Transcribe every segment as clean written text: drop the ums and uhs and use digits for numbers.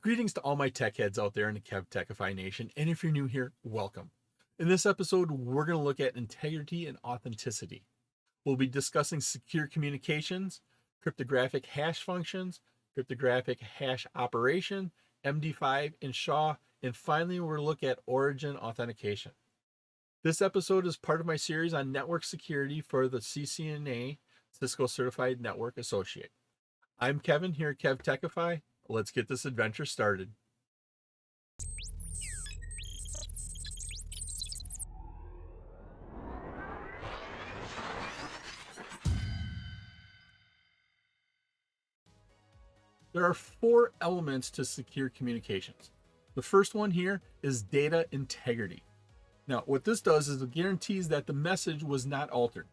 Greetings to all my tech heads out there in the KevTechify Nation, and if you're new here, welcome. In this episode, we're going to look at integrity and authenticity. We'll be discussing secure communications, cryptographic hash functions, cryptographic hash operation, MD5 and SHA, and finally we'll look at origin authentication. This episode is part of my series on network security for the CCNA, Cisco Certified Network Associate. I'm Kevin here at KevTechify. Let's get this adventure started. There are 4 elements to secure communications. The first one here is data integrity. Now, what this does is it guarantees that the message was not altered.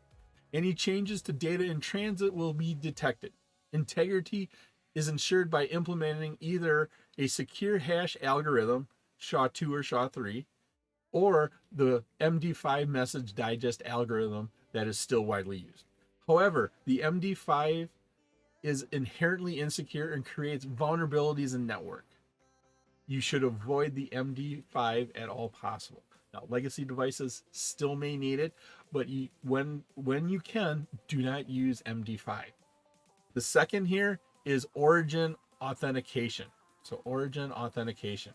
Any changes to data in transit will be detected. Integrity is ensured by implementing either a secure hash algorithm, SHA-2 or SHA-3, or the MD5 message digest algorithm that is still widely used. However, the MD5 is inherently insecure and creates vulnerabilities in network. You should avoid the MD5 at all possible. Now, legacy devices still may need it, but when you can, do not use MD5. The second here is origin authentication. So origin authentication.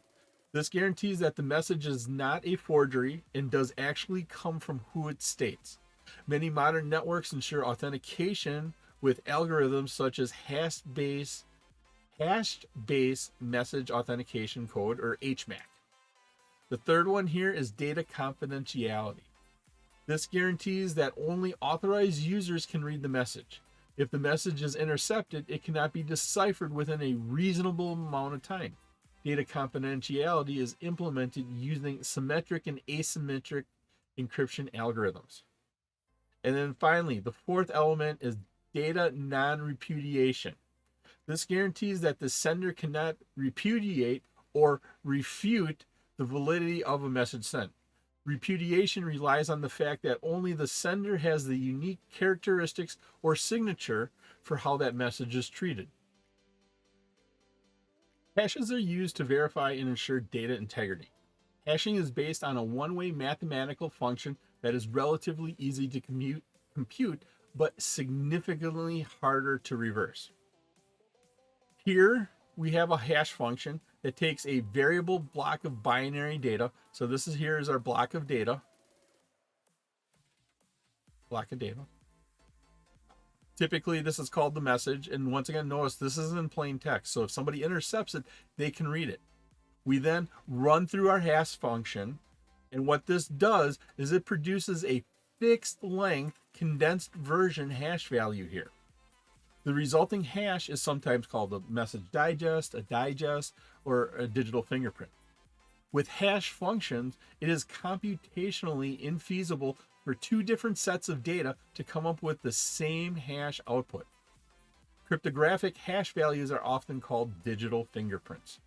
This guarantees that the message is not a forgery and does actually come from who it states. Many modern networks ensure authentication with algorithms such as hashed-based message authentication code, or HMAC. The third one here is data confidentiality. This guarantees that only authorized users can read the message. If the message is intercepted, it cannot be deciphered within a reasonable amount of time. Data confidentiality is implemented using symmetric and asymmetric encryption algorithms. And then finally, the fourth element is data non-repudiation. This guarantees that the sender cannot repudiate or refute the validity of a message sent. Repudiation relies on the fact that only the sender has the unique characteristics or signature for how that message is treated. Hashes are used to verify and ensure data integrity. Hashing is based on a one-way mathematical function that is relatively easy to compute, but significantly harder to reverse. Here we have a hash function that takes a variable block of binary data. So this is here is our block of data. Typically this is called the message. And once again, notice this is in plain text. So if somebody intercepts it, they can read it. We then run through our hash function. And what this does is it produces a fixed length condensed version hash value here. The resulting hash is sometimes called a message digest, a digest, or a digital fingerprint. With hash functions, it is computationally infeasible for 2 different sets of data to come up with the same hash output. Cryptographic hash values are often called digital fingerprints.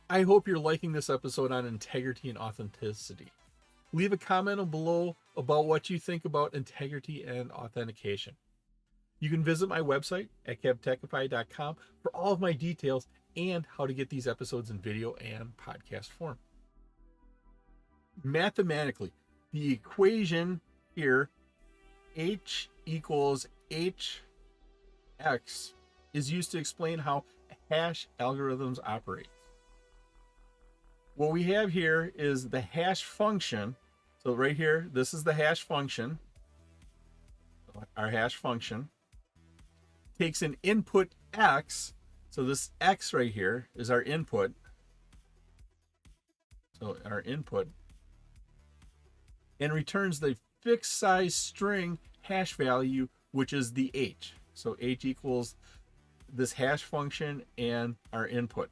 I hope you're liking this episode on integrity and authenticity. Leave a comment below about what you think about integrity and authentication. You can visit my website at KevTechify.com for all of my details and how to get these episodes in video and podcast form. Mathematically, the equation here, H equals HX, is used to explain how hash algorithms operate. What we have here is the hash function. So right here, this is the hash function. Our hash function takes an input X. So this X right here is our input. So our input. And returns the fixed size string hash value, which is the H. So H equals this hash function and our input.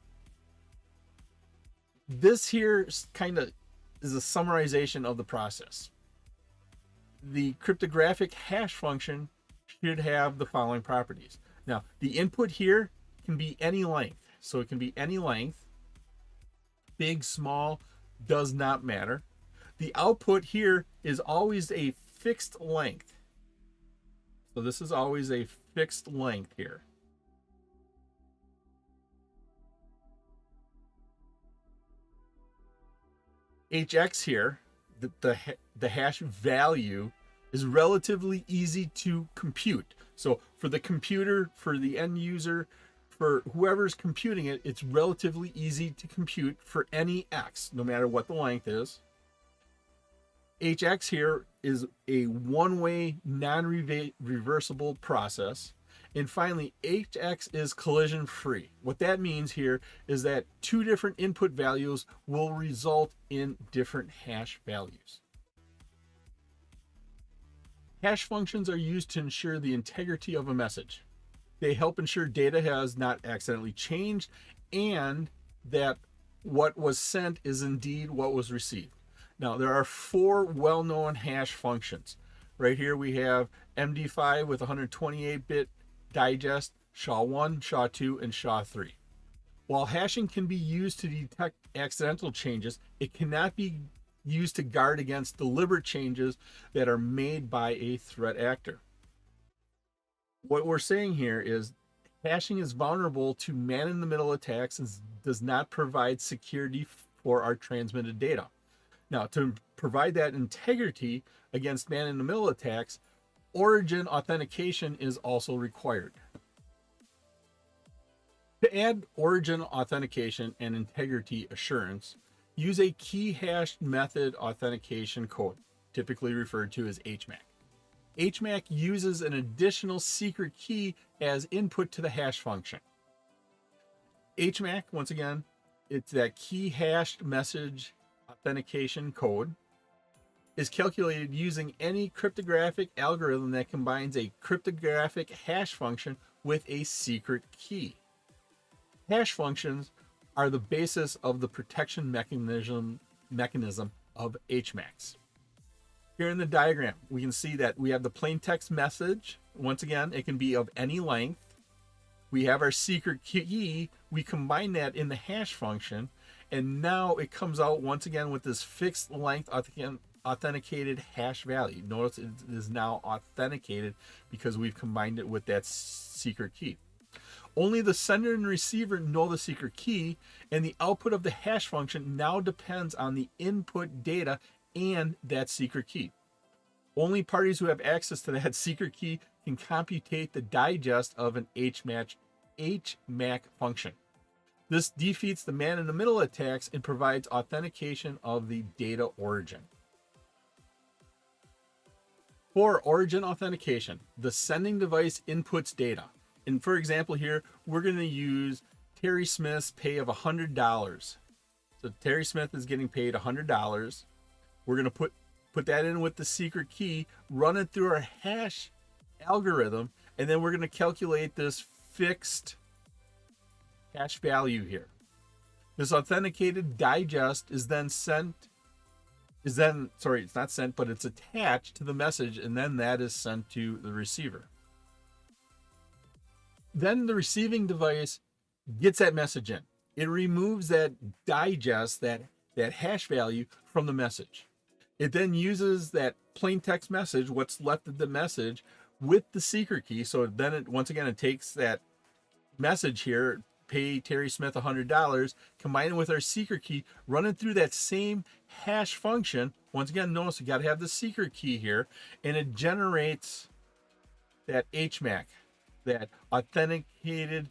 This here kind of is a summarization of the process. The cryptographic hash function should have the following properties. Now, the input here can be any length. So it can be any length. Big, small, does not matter. The output here is always a fixed length. So this is always a fixed length here. HX here, the hash value, is relatively easy to compute. So for the computer, for the end user, for whoever's computing it, it's relatively easy to compute for any X, no matter what the length is. HX here is a one-way, non-reversible process. And finally, HX is collision free. What that means here is that two different input values will result in different hash values. Hash functions are used to ensure the integrity of a message. They help ensure data has not accidentally changed and that what was sent is indeed what was received. Now, there are four well-known hash functions. Right here we have MD5 with 128-bit digest, SHA-1, SHA-2, and SHA-3. While hashing can be used to detect accidental changes, it cannot be used to guard against deliberate changes that are made by a threat actor. What we're saying here is hashing is vulnerable to man-in-the-middle attacks and does not provide security for our transmitted data. Now, to provide that integrity against man-in-the-middle attacks, origin authentication is also required. To add origin authentication and integrity assurance, use a key hashed method authentication code, typically referred to as HMAC. HMAC uses an additional secret key as input to the hash function. HMAC, once again, it's that key hashed message authentication code, is calculated using any cryptographic algorithm that combines a cryptographic hash function with a secret key. Hash functions are the basis of the protection mechanism of HMACs. Here in the diagram, we can see that we have the plain text message. Once again, it can be of any length. We have our secret key. We combine that in the hash function, and now it comes out once again with this fixed length authenticated hash value. Notice it is now authenticated because we've combined it with that secret key. Only the sender and receiver know the secret key, and the output of the hash function now depends on the input data and that secret key. Only parties who have access to that secret key can computate the digest of an HMAC function. This defeats the man-in-the-middle attacks and provides authentication of the data origin. For origin authentication, the sending device inputs data. And for example here, we're going to use Terry Smith's pay of $100. So Terry Smith is getting paid $100. We're going to put that in with the secret key, run it through our hash algorithm, and then we're going to calculate this fixed hash value here. This authenticated digest is then it's not sent, but it's attached to the message, and then that is sent to the receiver. Then the receiving device gets that message in. It removes that digest, that hash value from the message. It then uses that plain text message, what's left of the message, with the secret key. So then it takes that message here, pay Terry Smith $100, combine it with our secret key, run it through that same hash function. Once again, notice you got to have the secret key here, and it generates that HMAC, that authenticated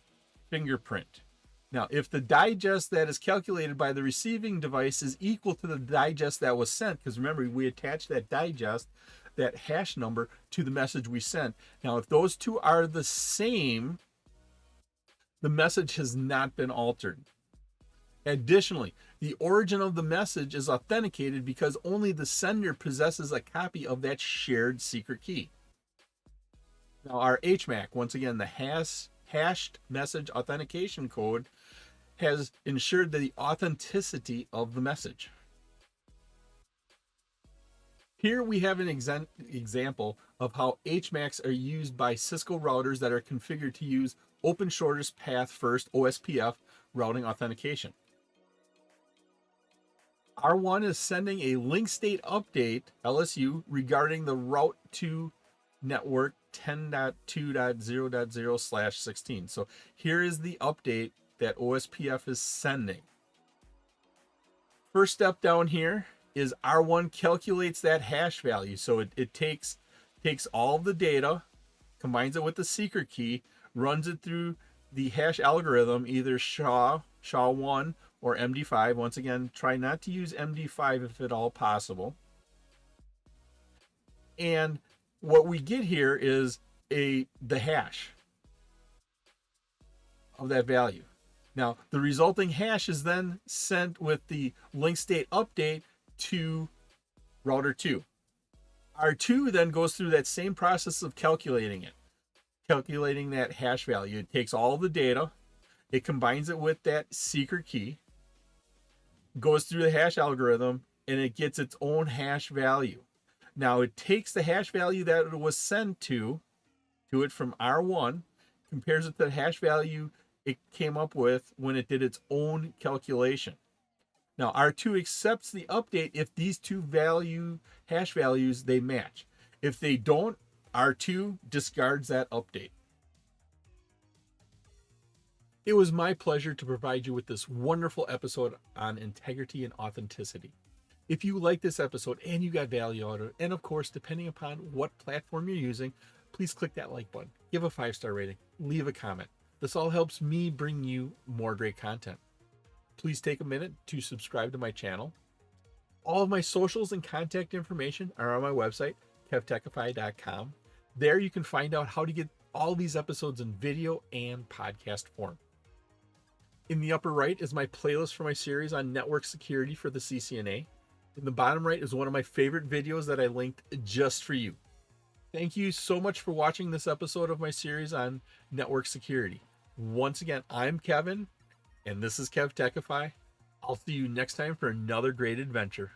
fingerprint. Now, if the digest that is calculated by the receiving device is equal to the digest that was sent, because remember, we attached that digest, that hash number, to the message we sent. Now, if those two are the same, the message has not been altered. Additionally, the origin of the message is authenticated because only the sender possesses a copy of that shared secret key. Now, our HMAC, once again, the hashed message authentication code, has ensured the authenticity of the message. Here we have an example of how HMACs are used by Cisco routers that are configured to use Open Shortest Path First, OSPF, routing authentication. R1 is sending a link state update, LSU, regarding the route to network 10.2.0.0/16. So here is the update that OSPF is sending. First step down here is R1 calculates that hash value. So it takes all the data, combines it with the secret key, runs it through the hash algorithm, either SHA-1 or MD5. Once again, try not to use MD5 if at all possible. And what we get here is the hash of that value. Now, the resulting hash is then sent with the link state update to router 2. R2 then goes through that same process of calculating that hash value. It takes all the data, it combines it with that secret key, goes through the hash algorithm, and it gets its own hash value. Now, it takes the hash value that it was sent to it from R1, compares it to the hash value it came up with when it did its own calculation. Now, R2 accepts the update if these two hash values, they match. If they don't, R2 discards that update. It was my pleasure to provide you with this wonderful episode on integrity and authenticity. If you like this episode and you got value out of it, and of course, depending upon what platform you're using, please click that like button, give a 5-star rating, leave a comment. This all helps me bring you more great content. Please take a minute to subscribe to my channel. All of my socials and contact information are on my website, KevTechify.com. There you can find out how to get all these episodes in video and podcast form. In the upper right is my playlist for my series on network security for the CCNA. In the bottom right is one of my favorite videos that I linked just for you. Thank you so much for watching this episode of my series on network security. Once again, I'm Kevin, and this is KevTechify. I'll see you next time for another great adventure.